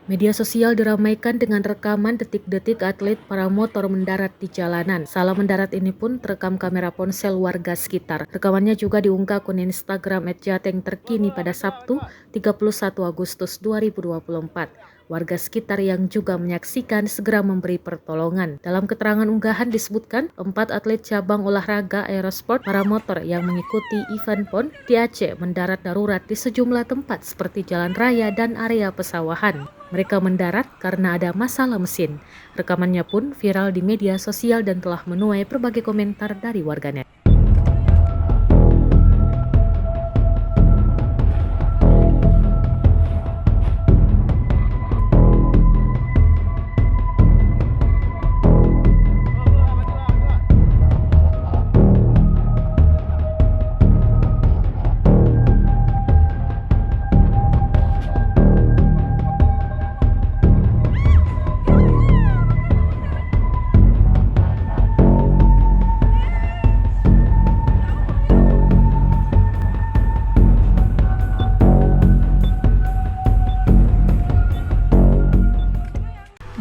Media sosial diramaikan dengan rekaman detik-detik atlet paramotor mendarat di jalanan. Salah mendarat ini pun terekam kamera ponsel warga sekitar. Rekamannya juga diunggah akun Instagram @jateng terkini pada Sabtu 31 Agustus 2024. Warga sekitar yang juga menyaksikan segera memberi pertolongan. Dalam keterangan unggahan disebutkan 4 atlet cabang olahraga aerosport paramotor yang mengikuti event PON di Aceh mendarat darurat di sejumlah tempat seperti jalan raya dan area pesawahan. Mereka mendarat karena ada masalah mesin. Rekamannya pun viral di media sosial dan telah menuai berbagai komentar dari warganet.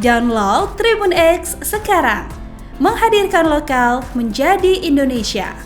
Download Tribun X sekarang, menghadirkan lokal menjadi Indonesia.